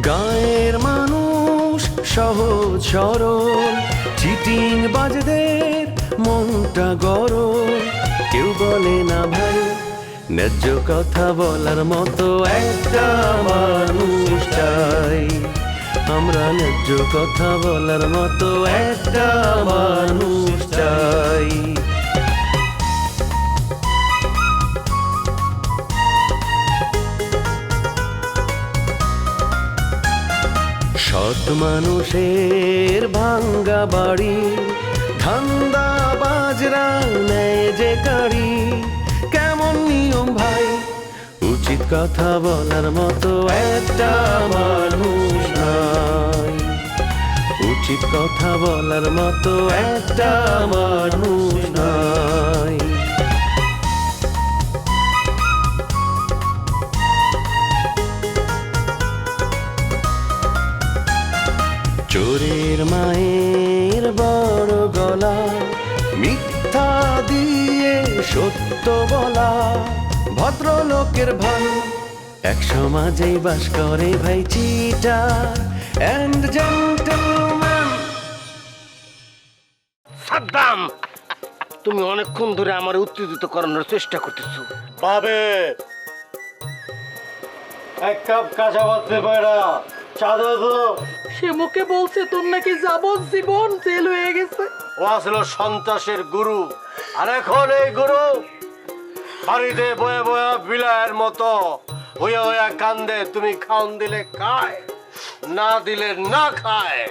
গায়ের মানুষ সহজ সরল, চিটিং বাজদের মনটা গরম। কেউ বলে না ভাই, ন্যায্য কথা বলার মতো একটা মানুষ চাই। আমরা ন্যায্য কথা বলার মতো একটা মানুষ চাই। সৎ মানুষের ভাঙ্গা বাড়ি, ধান্দা বাজরা নেয় যে কাড়ি। কেমন নিয়ম ভাই, উচিত কথা বলার মতো একটা মানুষ নাই। উচিত কথা বলার মতো একটা মানুষ নাই। চোরের মায়ের বড় গলা, মিথ্যা দিয়ে সত্য বলা। ভদ্রলোকের ভালো এক সমাজে বাস করে ভাই চিটার এন্ড জেন্টলম্যান। সাদ্দাম, তুমি অনেকক্ষণ ধরে আমার উত্তেজিত করানোর চেষ্টা করতেছো। বাবে এক কাপ কাঁচা ভাত পেপারা চা দাও তো। সে মুখে বলছে তোর নাকি যাবজ্জীবন জেল হয়ে গেছে। ও আসলে সন্ত্রাসের গুরু, আর এখন এই গুরু বাড়িতে বয়ে বয়ে বিলায়ের মতো হইয়া হইয়া কান্দে। তুমি খাওন দিলে খায়, না দিলে না খায়।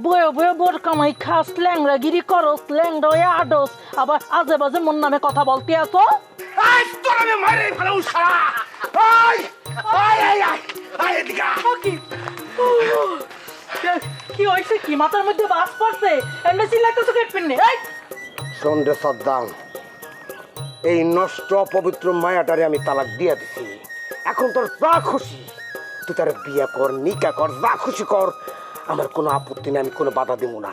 বয়ে বয়ে বোর কামাই খাস, ল্যাংরাগিরি করস, ল্যাংরা হয়ে আডস, আবার আজে বাজে মন নামে কথা বলতে আসো। কি হয়েছে? কি মাথার মধ্যে বাস পড়ছে? এমনি চিল্লাইতেছো কেটপিন নে। শোন রে সাদ্দাম, এই নষ্ট অপবিত্র মায়াটারে আমি তালাক দিয়া দিছি। এখন তোর যা খুশি তুই তার বিয়া কর, নিকা কর, যা খুশি কর, আমার কোনো আপত্তি নেই, আমি কোনো বাধা দিব না।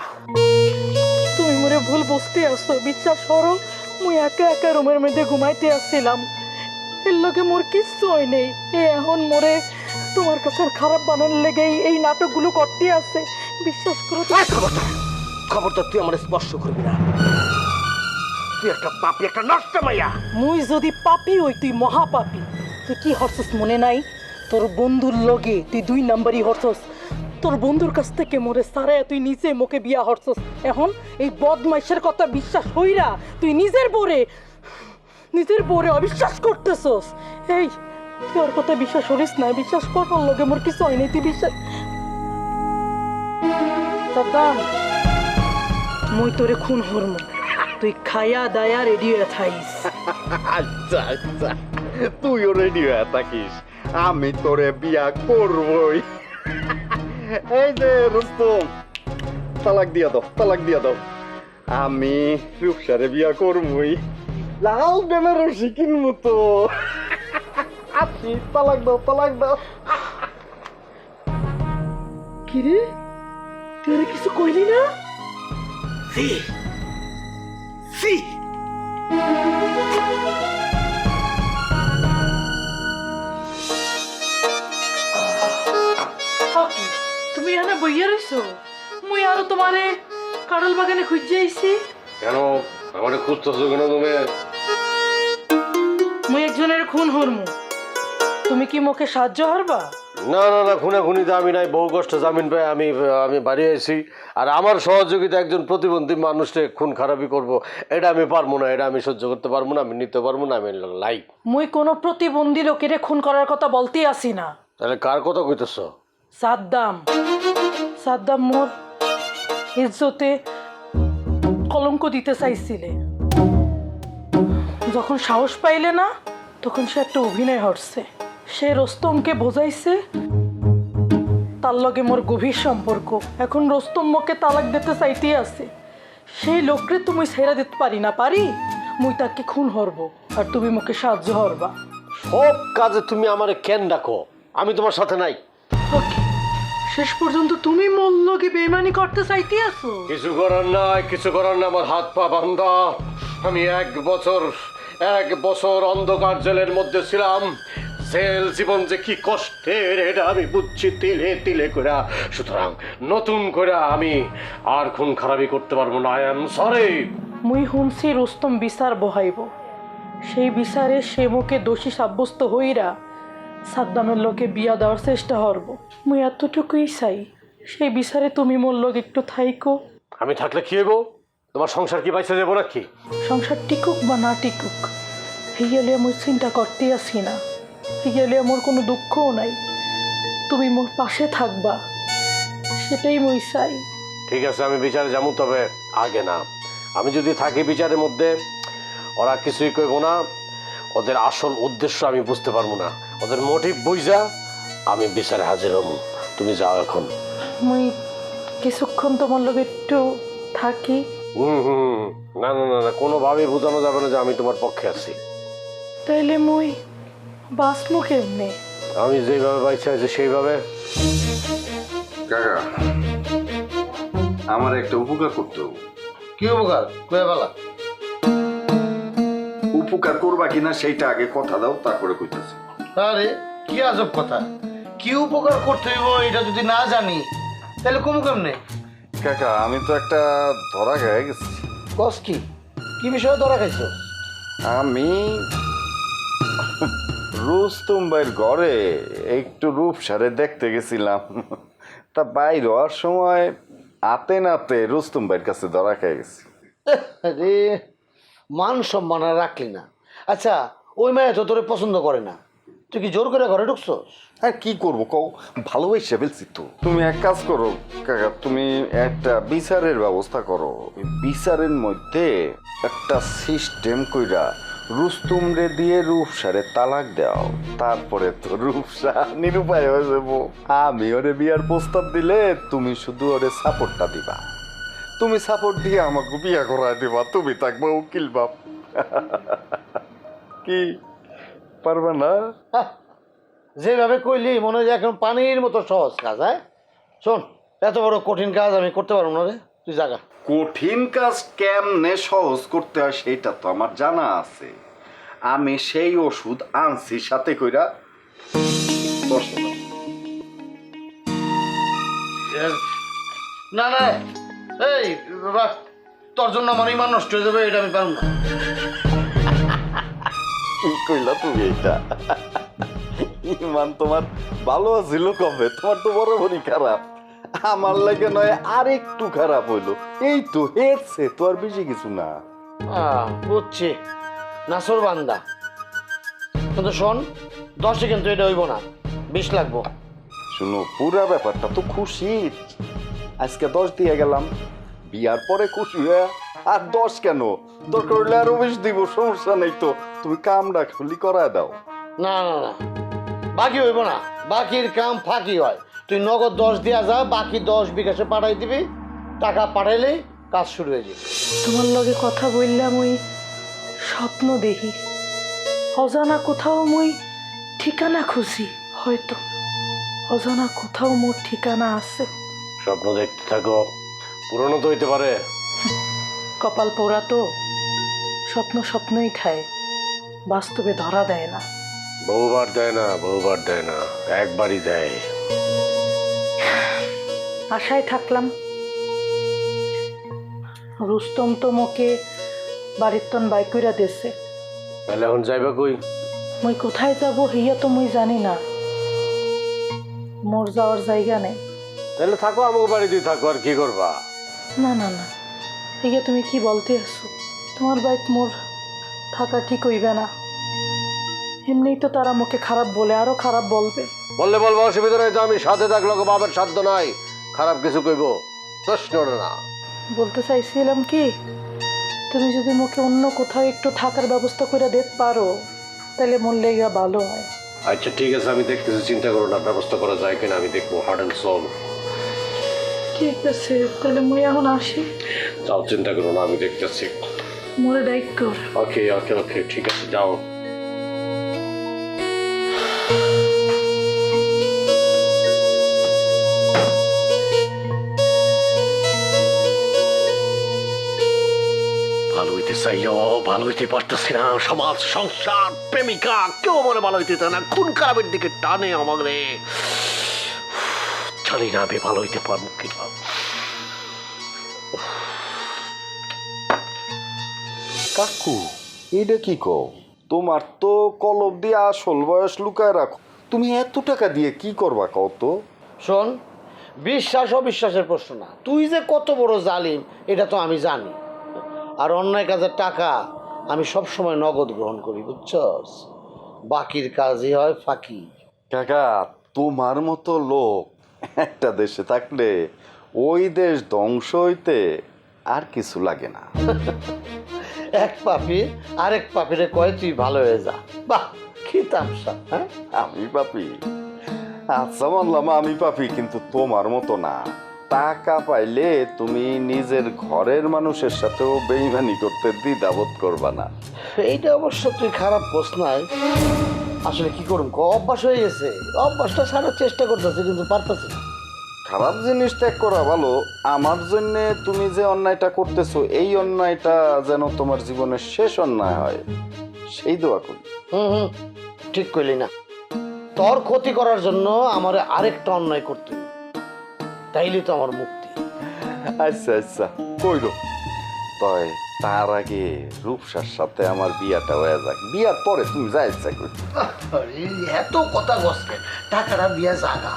তুমি মোরে ভুল বুঝতে আসছো। বিশ্বাস করো, মুই একা একা রুমের মধ্যে ঘুমাইতে আসছিলাম। এর লগে মোর কিচ্ছু হয় নেই। এখন মোরে তোমার কাছে খারাপ বানানোর লেগে এই নাটকগুলো করতে আসছে। বিশ্বাস করো। খবরদার তুই আমার স্পর্শ করবি না। তুই একটা পাপী, একটা নষ্ট মাইয়া। মুই যদি পাপি হই, তুই মহাপাপী। তুই কি হরছস মনে নাই? তোর বন্ধুর লগে তুই 2 নাম্বারই হরছস। তোর বন্ধুর কাছ থেকে মোরে সারায় তুই নিজে মুখে বিয়া হরছস। এখন এই বদমাইশের কথা বিশ্বাস হইরা তুই নিজের বরে অবিশ্বাস করতেছস। এই তুই ওর কথা বিশ্বাস করিস না। বিশ্বাস কর, ওর লগে মোর কিছু হয়নি। তুই বিশ্বাস। সাদ্দাম, মুই তোরে খুন হরমু। তুই খায়া দায়া রেডি হয়ে থাইস। আচ্ছা আচ্ছা, তুইও রেডি হয়ে থাকিস, আমি তোরে বিয়া করবই। এই যে রুস্তম, তালাক দিয়া দাও, তালাক দিয়া দাও। আমি রূপসারে বিয়া করবই, লাল বেনারসি কিনবো তো। আপনি তালাক দাও, তালাক দাও। কিরে, তুই কিছু কইলি না? তুমি এখানে বইয়া রইছো? মুই আরো তোমারে কারল বাগানে খুঁজে আইছি। কেন আমারে খুঁজতেছো কেন তুমি? মুই একজনের খুন হরমু, তুমি কি মুখে সাহায্য হরবা? না না না, খুনাখুনিতে আমি নাই। বহু কষ্ট জামিন পাই আমি আমি বাড়ি আইছি। আর আমার সহযোগিতা একজন প্রতিবন্ধী মানুষকে খুন খারাপি করব, এটা আমি পারবো না, এটা আমি সহ্য করতে পারবো না, আমি নিতে পারবো না। আমি লাই। মুই কোনো প্রতিবন্ধী লোকের খুন করার কথা বলতেই আসি না। তাহলে কার কথা কইতেছ? সাদ্দাম, সাদ্দাম মোর ইজ্জতে কলঙ্ক দিতে চাইছিলে। যখন সাহস পাইলে না, তখন সে একটা অভিনয় হচ্ছে। সে রোস্তমকে বোঝাইছে তার লগে মোর গভীর সম্পর্ক। এখন রোস্তম মোকে তালাক দিতে চাইতে আছে। সেই লোকরে তুমি ছেড়ে দিতে পারি না। পারি? মুই তাকে খুন হরব, আর তুমি মোকে সাহায্য হরবা। সব কাজে তুমি আমারে কেন ডাকো? আমি তোমার সাথে নাই। ওকে, শেষ পর্যন্ত তুমি মোর লগে বেইমানি করতে চাইতে আছো? কিছু করার নাই, কিছু করার না। আমার হাত পা বান্ধা। আমি 1 বছর অন্ধকার জেলের মধ্যে ছিলাম। জেল জীবন যে কি কষ্টের এটা আমি বুঝছি তিলে তিলে কইরা। সুতরাং নতুন করে আমি আর খুন খারাপি করতে পারবো না। I am sorry. মুই শুনছি রুস্তম বিচার বহাইব, সেই বিচারে সে মুখে দোষী সাব্যস্ত হইরা সাদ্দামের লোকে বিয়া দেওয়ার চেষ্টা করব। মুই এতটুকুই চাই, সেই বিচারে তুমি মোর লোক একটু থাইকো। আমি থাকলে কি হইব? তোমার সংসার কি বাইসে যাবো নাকি? সংসার টিকুক বা না টিকুক, হিগেলে মুই চিন্তা করতে আসি না, হিগেলে মোর কোনো দুঃখও নাই। তুমি মোর পাশে থাকবা, সেটাই মুই চাই। ঠিক আছে, আমি বিচারে যাবো, তবে আগে না। আমি যদি থাকি বিচারের মধ্যে, ওরা কিছুই কইব না, ওদের আসল উদ্দেশ্য আমি বুঝতে পারবো না, ওদের মোটিভ বুঝা আমি বিচারে হাজির হব। তুমি যাও এখন। মুই কিছুক্ষণ তোমার লোক একটু থাকি। না না না না, কোনোভাবেই বোঝানো যাবে না যে আমি তোমার পক্ষে আছি। তাইলে মুই বাঁচমু কেমনে? আমি যেভাবে বাইছে আছি সেইভাবে। কাকা, আমার একটা উপকার করতে হবে। কি উপকার কয়ে বলা? উপকার করবা কিনা সেইটা আগে কথা দাও, তারপরে কইতেছি। আরে কি আজব কথা! কি উপকার করতে হইব এটা যদি না জানি তাহলে কমু কেমনে? কাকা, আমি তো একটা ধরা খেয়ে গেছি। কস কি? কি বিষয়ে ধরা খাইছো? আমি রুস্তম ভাইয়ের ঘরে একটু রূপসারে দেখতে গেছিলাম, তা বাইর হওয়ার সময় আতে নাতে রুস্তম ভাইয়ের কাছে ধরা খেয়ে গেছি। আরে মান সম্মান আর রাখলি না। আচ্ছা, ওই মেয়ে তো তোরে পছন্দ করে না, তুই কি জোর করে ঘরে ঢুকছস? আর কি করবো কও, ভালোবাসা ফেলছি তো। তুমি এক কাজ করো কাকা, তুমি একটা বিচারের ব্যবস্থা করো। ওই বিচারের মধ্যে একটা সিস্টেম কইরা রুস্তুম রে দিয়ে রূপসারে তালাক দাও, তারপরে তো রূপসা নিরুপায় হয়ে যাবো। আমি ওরে বিয়ার প্রস্তাব দিলে তুমি শুধু ওরে সাপোর্টটা দিবা, তুমি সাপোর্ট দিয়ে আমাকে বিয়া করায় দিবা, তুমি থাকবা উকিল বাপ। কি পারবা না? হাহ, যেভাবে কইলি মনে হয় যে এখন পানির মতো সহজ কাজ। হ্যাঁ শোন, এত বড় কঠিন কাজ আমি করতে পারবো না রে, তুই জাগা। কঠিন কাজ কেমনে সহজ করতে হয় সেটা তো আমার জানা আছে। আমি সেই ওষুধ আনছি সাথে কইরা। বসো। না না, এই বাবা, তোর জন্য আমার ইমান নষ্ট হয়ে যাবে, এটা আমি পারবো না। কি কইলা তুমি এটা? ইমান তোমার ভালো ছিল কবে? তোমার তো বরাবরই খারাপ। আমার লাগে নয় আর একটু খারাপ হইলো, এই তো হেরছে, তো আর বেশি কিছু না। বুঝছি, নাসর বান্দা। কিন্তু শোন, 10 কিন্তু এটা হইব না, 20 লাগবো। শুনো, পুরা ব্যাপারটা তো খুশির। আজকে 10 দিয়ে গেলাম, বিয়ার পরে খুশি হয়ে আর 10 কেন, দরকার হলে আরো 20 দিব, সমস্যা নেই তো। তুমি কামটা খুলি করায় দাও। না না না, বাকি হইব না, বাকির কাম ফাঁকি হয়। তুই নগদ 10 দিয়া যা, বাকি 10 বিকাশে পাঠাই দিবি। টাকা পাঠাইলেই কাজ শুরু হয়ে যাবে। তোমার লগে কথা বললাম, ওই স্বপ্ন দেখি, অজানা কোথাও মুই ঠিকানা খুঁজি। হয়তো অজানা কোথাও মোর ঠিকানা আছে। স্বপ্ন দেখতে থাকো, পুরনো তো হইতে পারে। কপাল পোড়া তো, স্বপ্ন স্বপ্নই খায়, বাস্তবে ধরা দেয় না। বহুবার দেয় না, বহুবার দেয় না, একবারই দেয়। আশায় থাকলাম, রুস্তম তো মোকে বাড়ির তন বাই কইরা দেছে। তাহলে এখন যাইবা কই? মুই কোথায় যাব হিয়া তো মুই জানি না, মোর যাওয়ার জায়গা নেই। তাহলে থাকো, আমাকে বাড়িতেই থাকো, আর কি করবা? না না না, হিয়া তুমি কি বলতে আসো? তোমার বাইক মোর থাকা ঠিক হইবে না। এমনিই তো তারা মুখে খারাপ বলে, আরো খারাপ বলবে। বললে বলবো, অসুবিধা নাই তো। আমি সাথে থাকলে বাবার সাধ্য নাই খারাপ কিছু কইব, প্রশ্ন না। বলতে চাইছিলাম কি, তুমি যদি মুখে অন্য কোথাও একটু থাকার ব্যবস্থা করে দিতে পারো, তাহলে মোর লেগা ভালো হয়। আচ্ছা ঠিক আছে, আমি দেখতেছি, চিন্তা করো না, ব্যবস্থা করা যায় কিনা আমি দেখবো। Heart and soul. ঠিক আছে, তাহলে মুই এখন আসি। যাও, চিন্তা করো না, আমি দেখতেছি। মোরে ডাইক কর। ওকে ওকে ওকে, ঠিক আছে, যাও। ভালো হইতেছে চাইও ভালো হইতে পারতেছি না, সমাজ সংসার প্রেমিকা কেউ আমার ভালো হইতে চায় না, খুন খারাপের দিকে টানে আমাকে। জানি না আমি ভালো হইতে পারবো কিনা। কাকু এটা কি কও? তোমার তো কলব দিয়ে আসল বয়স লুকায় রাখো, তুমি এত টাকা দিয়ে কি করবা কও তো? শোন, বিশ্বাস অবিশ্বাসের প্রশ্ন না, তুই যে কত বড় জালিম এটা তো আমি জানি। আর অন্যায় কাজের টাকা আমি সব সময় নগদ গ্রহণ করি, বুঝছস? বাকির কাজই হয় ফাঁকি। কাকা তোমার মতো লোক একটা দেশে থাকলে ওই দেশ ধ্বংস হইতে আর কিছু লাগে না। এক পাপি আরেক পাপিরে কয় তুই ভালো হয়ে যা, বাহ কি তামসা। হ্যাঁ, আমি পাপি? আচ্ছা মানলাম আমি পাপি, কিন্তু তোমার মতো না। টাকা পাইলে তুমি নিজের ঘরের মানুষের সাথেও বেইমানি করতে দ্বিধাবোধ করবা না। এইটা অবশ্য তুই খারাপ পোষ নাই। আসলে কি করুম, অভ্যাস হয়ে গেছে, অভ্যাসটা ছাড়ার চেষ্টা করতেছি কিন্তু পারতেছি না। খারাপ জিনিস ত্যাগ করা ভালো। আমার জন্য তুমি যে অন্যায়টা করতেছো এই অন্যায়টা যেন তোমার জীবনের শেষ অন্যায় হয়, সেই দোয়া করি। হুম, ঠিক কইলি না। তোর ক্ষতি করার জন্য আমার আরেকটা অন্যায় করতে হবে, তাইলে তো আমার মুক্তি। আচ্ছা আচ্ছা কইরো, তয় তার আগে রূপসার সাথে আমার বিয়াটা হয়ে যাক, বিয়ার পরে তুমি যা ইচ্ছা করি। আরে এত কথা গসকে, টাকাটা দিয়া জাগা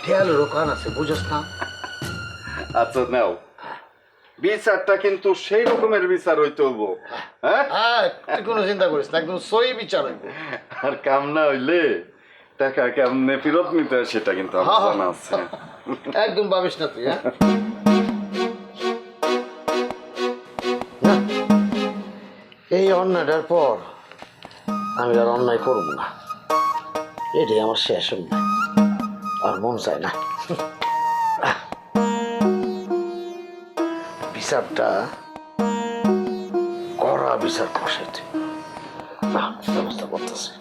ঠেয়ালের দোকান আছে, বুঝছ না? আচ্ছা নাও, বিচারটা কিন্তু সেই রকমের বিচার হইতে হবো। হ্যাঁ, হ্যাঁ, তুই কোনো চিন্তা করিস না, একদম সই বিচার হইবে। আর কাম না হইলে টাকা কেমনে ফেরত নিতে হয় সেটা কিন্তু আমার জানা আছে। একদম ভাবিস না তুই। হ্যাঁ, না, এই অন্যায়টার পর আমি আর অন্যায় করব না, এটাই আমার শেষ অন্যায়, আর মন চায় না। বিচারটা কড়া বিচার বসাইতে না, ব্যবস্থা করতেছে।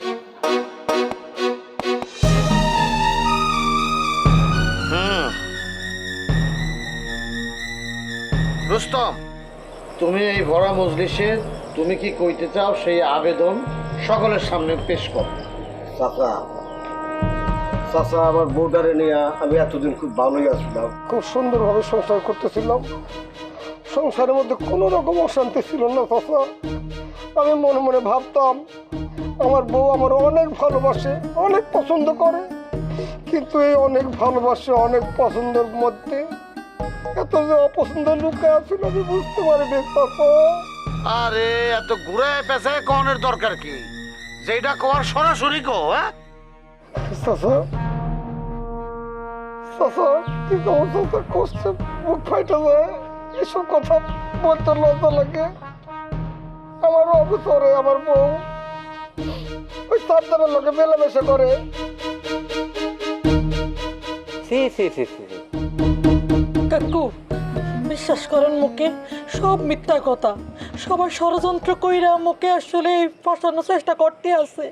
রুস্তম, তুমি এই ভরা মজলিসে তুমি কি কইতে চাও সেই আবেদন সকলের সামনে পেশ করো। চাচা, চাচা আমার বউডারে নিয়ে আমি এতদিন খুব ভালোই আসলাম, খুব সুন্দরভাবে সংসার করতেছিলাম। সংসারের মধ্যে কোনো রকম অশান্তি ছিল না চাচা। আমি মনে মনে ভাবতাম আমার বউ আমার অনেক ভালোবাসে, অনেক পছন্দ করে, কিন্তু এই অনেক ভালোবাসে অনেক পছন্দের মধ্যে এত যে অপছন্দ লুকায় ছিল আমি বুঝতে পারিনি চাচা। আরে এত ঘুরে পেঁচে কনের দরকার কি, যেটা কর সরাসরি কো। হ্যাঁ চাচা, চাচা কি খবর চাচা? কষ্টে মুখ ফাইটা যায়, এসব কথা বলতে লজ্জা লাগে। আমার অবসরে আমার বউ ওই সাবধানের লোকে মেলামেশা করে। কাকু বিশ্বাস করেন, মুখে সব মিথ্যা কথা, সবার ষড়যন্ত্র কইরা মুখে আসলে ফাঁসানোর চেষ্টা করতে আছে।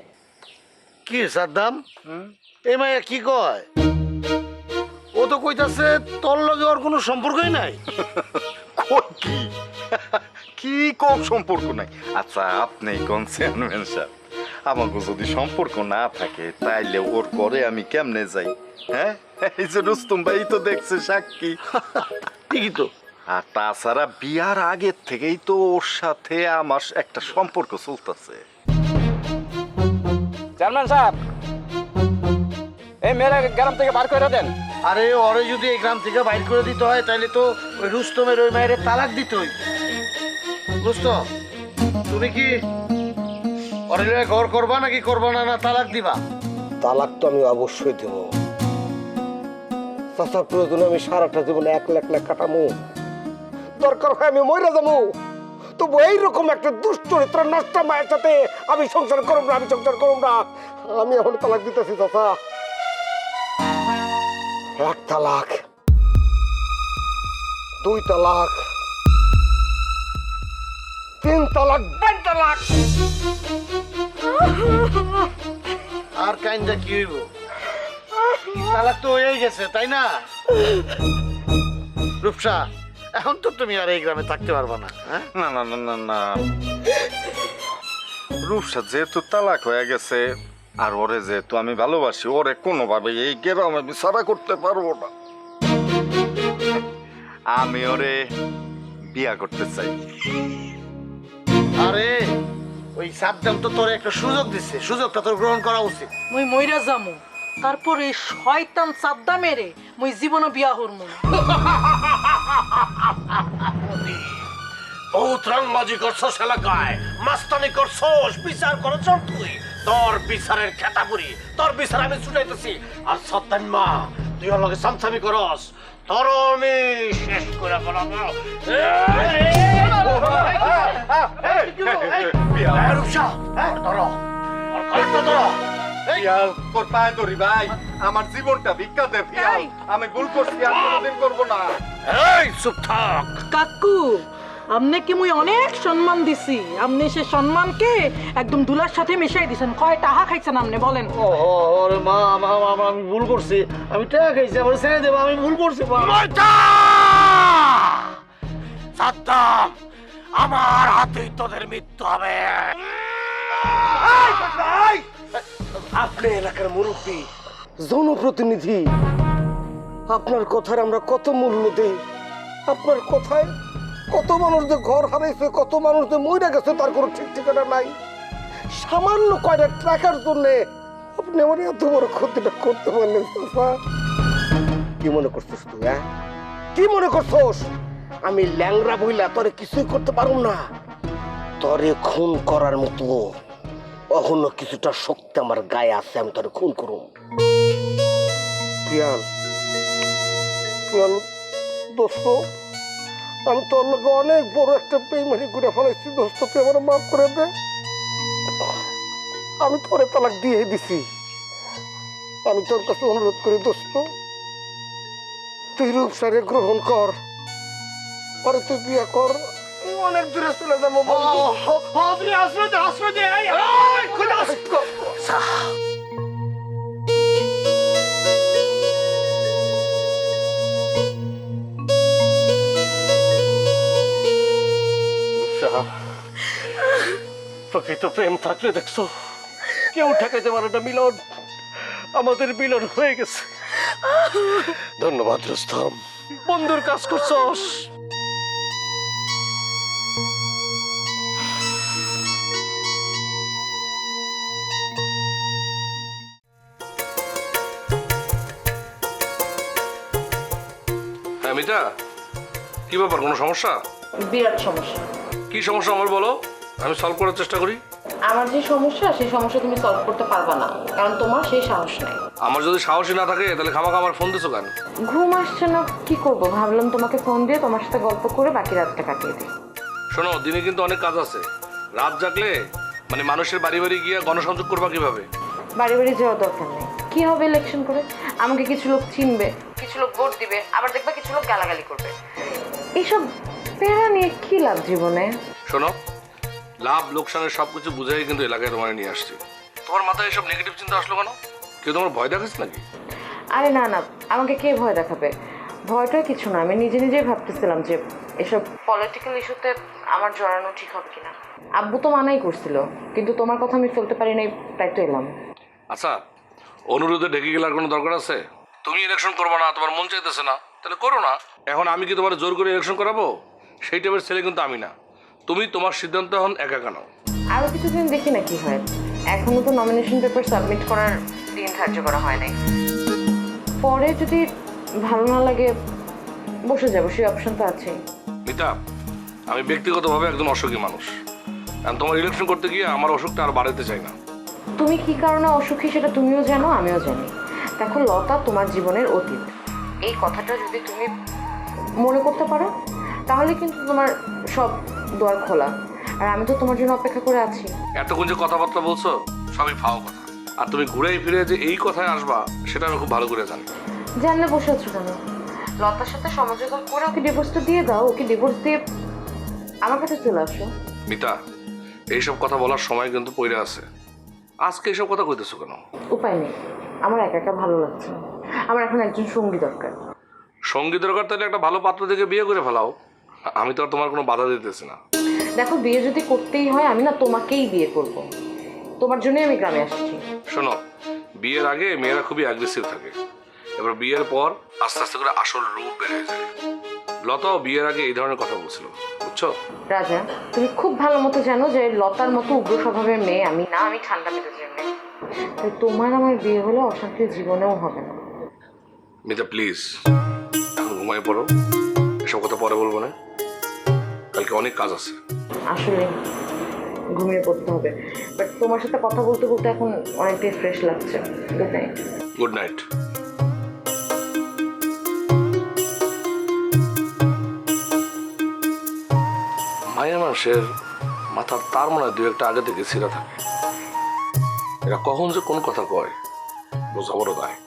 কি সাদ্দাম, এই মাইয়া কি কয়? ও তো কইতাছে তোর লগে ওর কোনো সম্পর্কই নাই। কই কি কি কোন সম্পর্ক নাই? আচ্ছা আপনি কোন চেয়ারম্যান সাহেব, আমাকে যদি সম্পর্ক না থাকে তাইলে ওর করে আমি কেমনে যাই? হ্যাঁ, এই যে রুস্তম ভাই তো দেখছে সাক্ষী। ঠিকই তো। আর তাছাড়া বিয়ার আগের থেকেই তো ওর সাথে আমার একটা সম্পর্ক চলতেছে। চেয়ারম্যান সাহেব, এই মেয়েরা গ্রাম থেকে বার করে দেন। আরে ওরে যদি এই গ্রাম থেকে বাইর করে দিতে হয় তাহলে তো ওই রুস্তমের ওই মায়ের তালাক দিতে হইবে। রুস্তম, তুমি কি ওরে লইয়া ঘর করবা নাকি করবা না, না তালাক দিবা? তালাক তো আমি অবশ্যই দেব চাচা। প্রয়োজনে আমি সারাটা জীবনে একলা একলা কাটামো, দরকার হয় আমি মরে যাবো, তবু এইরকম একটা দুশ্চরিত্র নষ্ট মায়ের সাথে আমি সংসার করব না, আমি সংসার করব না। আমি এখন তালাক দিতেছি চাচা। 1 তালাক, 2 তালাক, 3 তালাক, 4 তালাক। আর কাইন্দা কি হইব? তালাক তো হয়েই গেছে, তাই না? রূপসা, এখন তো তুমি আর এই গ্রামে থাকতে পারবে না, হ্যাঁ? না না না না না, রূপসা যেহেতু তালাক হয়ে গেছে আর ওরে যেহেতু আমি ভালোবাসি, ওরে কোনোভাবে এই গ্রামে আমি সারা করতে পারবো না। আমি ওরে বিয়া করতে চাই। আরে ওই সাদ্দাম তো তোর একটা সুযোগ দিচ্ছে, সুযোগটা তোর গ্রহণ করা উচিত। মুই মইরা যামু, তারপর এই শয়তান সাদ্দা মেরে মুই জীবনে বিয়া হরমু না। বহুত রংবাজি করছস এলাকায়, মাস্তানি করছস, বিচার করছ তুই। তোর বিচারের খেতাপুরি, তোর বিচার আমি শুনাইতেছি। আর সত্যান মা, তুই ওর লগে সামসামি করস, তোর আমি শেষ করে বলাবো। রূপসা, ধরো ওর কলারটা ধরো। পিয়াল তোর পায়ে ধরি ভাই, আমার জীবনটা ভিক্ষা দে পিয়াল, আমি ভুল করছি আর কোনোদিন করবো না। এই চুপ থাক। কাকু, আমনে কি মুই অনেক সম্মান দিছি, আপনি সে সম্মানকে একদম দুলার সাথে মিশাই দিছেন। কয় টাকা খাইছেন আপনি বলেন? ওরে মা, আমি ভুল করছি, আমি টাকা খাইছি, আমার ছেড়ে দেবো, আমি ভুল করছি মা। সাদ্দাম, আমার হাতেই তোদের মৃত্যু হবে। আপনি এলাকার মুরব্বী, জনপ্রতিনিধি, আপনার কথার আমরা কত মূল্য দেই। আপনার কথায় কত মানুষ যে ঘর হারাইছে, কত মানুষ যে মইরা গেছে, তার কোনো ঠিক ঠিকানা নাই। সামান্য কয়টা টাকার জন্য আপনি আমার এত বড় ক্ষতিটা করতে পারলেন চাচা। কি মনে করছিস তুই? হ্যাঁ, কি মনে করছোস আমি ল্যাংরা বইলা তোরে কিছুই করতে পারুম না? তোরে খুন করার মতো অহন্য কিছুটা শক্তি আমার গায়ে আছে, আমি তোরে খুন করুম। পিয়াল, পিয়াল দোস্ত, আমি তোর লোক অনেক বড় একটা বেইমানি করে ফেলাইছি দোস্ত, তুই আমার মাফ করে দে। আমি তোরে তালাক দিয়ে দিছি। আমি তোর কাছে অনুরোধ করি দোস্ত, তুই রূপসারে গ্রহণ কর, পরে তুই বিয়ে কর। আমি অনেক দূরে চলে যাবো বন্ধু। প্রকৃত প্রেম থাকলে দেখছো কেউ ঠেকাইতে পারে না মিলন। আমাদের মিলন হয়ে গেছে। ধন্যবাদ রুস্তম, বন্ধুর কাজ করছস। হ্যাঁ মিতা, কি ব্যাপার, কোনো সমস্যা? বিরাট সমস্যা। কি সমস্যা আমার বলো, আমি সলভ করার চেষ্টা করি। আমার যে সমস্যা, সেই সমস্যা তুমি সলভ করতে পারবা না, কারণ তোমার সেই সাহস নেই। আমার যদি সাহসী না থাকে তাহলে খামাখা আমার ফোন দিছো কেন? ঘুম আসছে না, কি করবো, ভাবলাম তোমাকে ফোন দিয়ে তোমার সাথে গল্প করে বাকি রাতটা কাটিয়ে দিই। শোনো, দিনে কিন্তু অনেক কাজ আছে। রাত জাগলে মানে মানুষের বাড়ি বাড়ি গিয়ে গণসংযোগ করবা কিভাবে? বাড়ি বাড়ি যাওয়ার দরকার নেই। কি হবে ইলেকশন করে? আমাকে কিছু লোক চিনবে, কিছু লোক ভোট দিবে, আবার দেখবা কিছু লোক গালাগালি করবে। এইসব প্যারা নিয়ে কি লাভ জীবনে? শোনো, লাভ লোকসানের সবকিছু বুঝাই কিন্তু এলাকায় তোমার নিয়ে আসছি। তোমার মাথায় এসব নেগেটিভ চিন্তা আসলো কেন? কেউ তোমার ভয় দেখাচ্ছে নাকি? আরে না না, আমাকে কে ভয় দেখাবে? ভয়টা কিছু না, আমি নিজে নিজেই ভাবতেছিলাম যে এসব পলিটিক্যাল ইস্যুতে আমার জড়ানো ঠিক হবে কিনা। আব্বু তো মানাই করছিল, কিন্তু তোমার কথা আমি ফেলতে পারি নাই, তাই তো এলাম। আচ্ছা, অনুরোধে ঢেকে গেলার কোনো দরকার আছে? তুমি ইলেকশন করবো না, তোমার মন চাইতেছে না, তাহলে করো না। এখন আমি কি তোমার জোর করে ইলেকশন করাবো? সেই টাইপের ছেলে কিন্তু আমি না। তুমি তোমার সিদ্ধান্ত এখন একা একা নাও। আরও কিছুদিন দেখি না কি হয়। এখনো তো নমিনেশন পেপার সাবমিট করার দিন ধার্য করা হয় নাই। পরে যদি ভালো না লাগে বসে যাবো, সেই অপশন তো আছেই। মিতা, আমি ব্যক্তিগতভাবে একজন অসুখী মানুষ। এখন তোমার ইলেকশন করতে গিয়ে আমার অসুখটা আর বাড়াতে চাই না। তুমি কি কারণে অসুখী সেটা তুমিও জানো, আমিও জানি। দেখো লতা তোমার জীবনের অতীত, এই কথাটা যদি তুমি মনে করতে পারো তাহলে কিন্তু তোমার সব দুয়ার খোলা, আর আমি তো তোমার জন্য অপেক্ষা করে আছি। এতক্ষণ যে কথাবার্তা বলছো সবই ফাও কথা, আর তুমি ঘুরে ফিরে যে এই কথায় আসবা সেটা আমি খুব ভালো করে জানি। জানলে বসে আছো কেন? লতার সাথে সমঝোতা করে ওকে ডিভোর্সটা দিয়ে দাও, ওকে ডিভোর্স দিয়ে আমার কাছে চলে আসো। মিতা, এইসব কথা বলার সময় কিন্তু পড়ে আছে। আজকে এইসব কথা কইতেছো কেন? উপায় নেই, আমার একা একা ভালো লাগছে না। আমার এখন একজন সঙ্গী দরকার। সঙ্গী দরকার তাহলে একটা ভালো পাত্র থেকে বিয়ে করে ফেলাও। আমি তো আর তোমার কোনো বাধা দিতেছি না। দেখো বিয়ে যদি করতেই হয় আমি না তোমাকেই বিয়ে করব। তোমার জন্যই আমি গ্রামে আসছি। শোনো, বিয়ের আগে মেয়েরা খুবই অ্যাগ্রেসিভ থাকে, এবার বিয়ের পর আস্তে আস্তে করে আসল রূপ বেড়ে যায়। লতাও বিয়ের আগে এই ধরনের কথা বলছিল, বুঝছো? রাজা, তুমি খুব ভালো মতো জানো যে লতার মতো উগ্র স্বভাবের মেয়ে আমি না, আমি ঠান্ডা মেজাজের মেয়ে। তাই তোমার আমার বিয়ে হলে অশান্তি জীবনেও হবে না। মিতা প্লিজ এখন ঘুমায় পড়ো, এসব কথা পরে বলবো না, কালকে অনেক কাজ আছে। আসলে ঘুমিয়ে পড়তে হবে, বাট তোমার সাথে কথা বলতে বলতে এখন অনেকটাই ফ্রেশ লাগছে। Good night. Good night. মায়া মানুষের মাথার তার মনে হয় দু একটা আগে থেকে ছিঁড়া থাকে, এরা কখন যে কোন কথা কয় বোঝা বড় দায়।